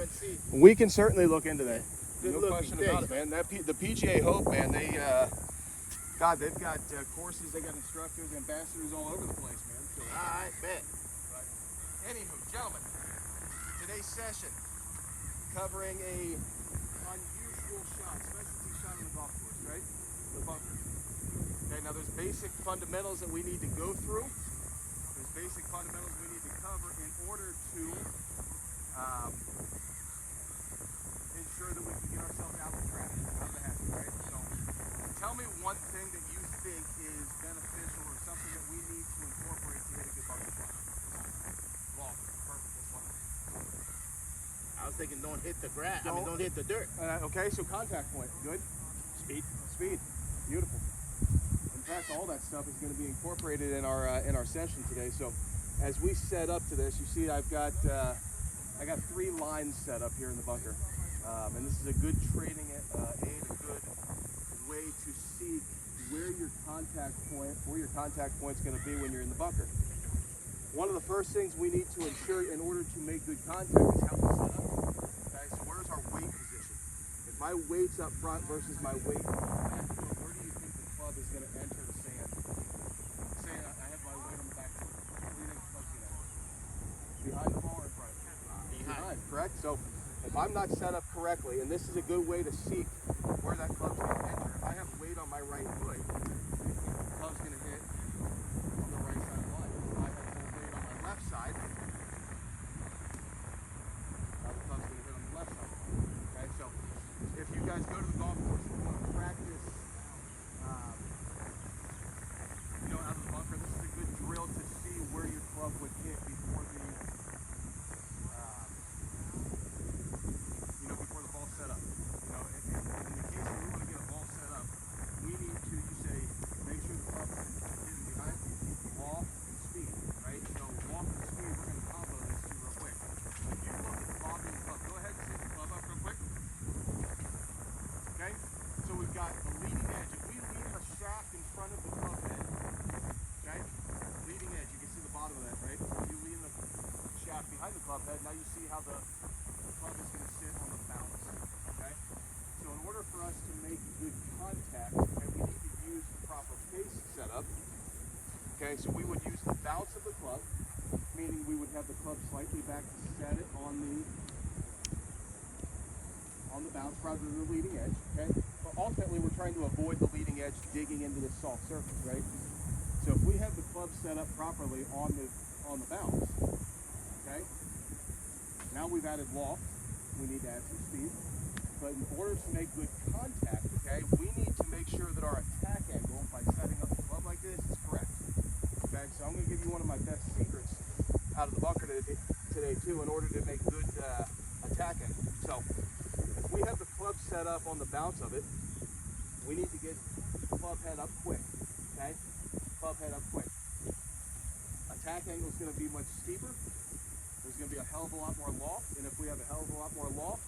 and see. We can certainly look into that. Good No looking question thing. about it, man. The PGA Hope, man, they've got courses, they got instructors, ambassadors all over the place, man. So, I bet. but anywho, gentlemen, today's session covering a unusual shot, specialty shot on the golf course, right? The bunker. Okay, now there's basic fundamentals that we need to go through. There's basic fundamentals we need to cover in order to ensure that we can get ourselves out of the traffic, out of the hazard, right? So tell me one thing that you think is beneficial or something that we need to incorporate to hit a good bunker shot. Well, perfect, this one. I was thinking don't hit the grass. Don't hit the dirt. Okay, so contact point, good. Speed, beautiful. In fact, all that stuff is going to be incorporated in our session today. So as we set up to this, you see I got 3 lines set up here in the bunker. And this is a good training aid, a good way to see where your contact point's going to be when you're in the bunker. One of the first things we need to ensure in order to make good contact is how we set up. Okay, so where's our weight position? If my weight's up front versus my weight back, where do you think the club is going to enter the sand? Say I have my weight on the back foot. Where do you think the club's going to enter? Behind the ball or in front? Behind, correct? So if I'm not set up correctly, and this is a good way to seek where that club's going to enter. If I have weight on my right foot, the club's going to hit on the right side of the line. If I have full weight on my left side, now the club's going to hit on the left side of the line. Okay, so if you guys go to the golf course and you want to practice, out of the bunker, this is a good drill to see where your club would hit before the ball set up. In the case that we want to get a ball set up, we need to, make sure the club is hitting behind loft and speed, right? So loft and speed, we're going to combo this two real quick. If you look at the body of the club, go ahead and set the club up real quick. Okay? So we've got the leading edge. If we leave a shaft in front of the club head, okay? Leading edge, you can see the bottom of that, right? If you lean the shaft behind the club head, now you see how the club is going to sit on the bounce. Okay? So in order for us to make good contact, okay, we need to use the proper pace setup. Okay, so we would use the bounce of the club, meaning we would have the club slightly back to set it on the bounce rather than the leading edge. Okay? But ultimately we're trying to avoid the leading edge digging into this soft surface, right? So if we have the club set up properly on the bounce, okay? Now we've added loft. We need to add some speed. But in order to make good contact, okay, we need to make sure that our attack angle by setting up the club like this is correct. Okay, so I'm going to give you one of my best secrets out of the bunker today too in order to make good attack angle. So if we have the club set up on the bounce of it, we need to get the club head up quick. Okay, club head up quick. Attack angle is going to be much steeper. There's going to be a hell of a lot more loft, and if we have a hell of a lot more loft,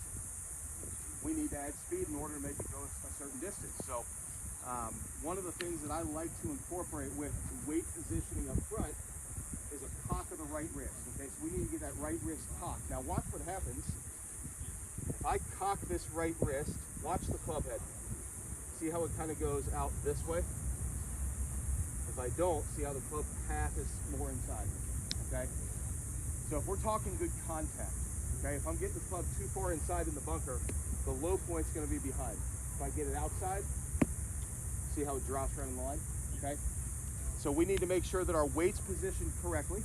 we need to add speed in order to make it go a certain distance. So one of the things that I like to incorporate with weight positioning up front is a cock of the right wrist. Okay, so we need to get that right wrist cocked. Now watch what happens. If I cock this right wrist, watch the club head. See how it kind of goes out this way? If I don't, see how the club path is more inside, okay? So if we're talking good contact, okay, if I'm getting the club too far inside in the bunker, the low point's going to be behind. If I get it outside, see how it drops right in the line, okay? So we need to make sure that our weight's positioned correctly.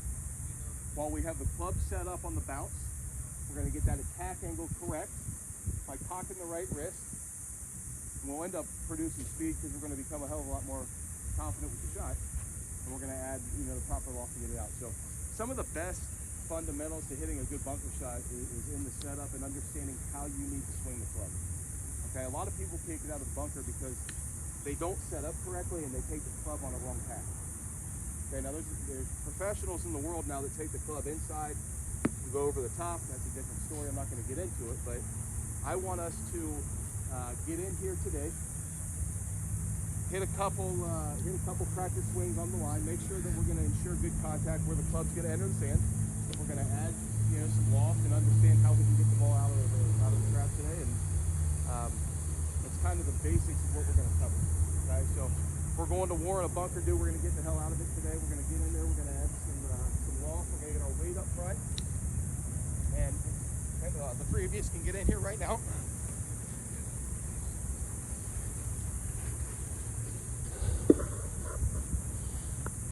While we have the club set up on the bounce, we're going to get that attack angle correct by cocking the right wrist. And we'll end up producing speed because we're going to become a hell of a lot more confident with the shot. And we're going to add, the proper loft to get it out. So some of the best fundamentals to hitting a good bunker shot is in the setup and understanding how you need to swing the club. Okay, a lot of people can't get out of the bunker because they don't set up correctly and they take the club on a wrong path. Okay, now there's professionals in the world now that take the club inside and go over the top. That's a different story. I'm not going to get into it, but I want us to get in here today, hit a couple practice swings on the line, make sure that we're going to ensure good contact where the club's going to enter the sand. We're going to add some loft and understand how we can get the ball out of the into the basics of what we're going to cover. Okay, so we're going to war in a bunker, dude. We're going to get the hell out of it today. We're going to get in there. We're going to add some loft. We're going to get our weight up front. And the three of you can get in here right now.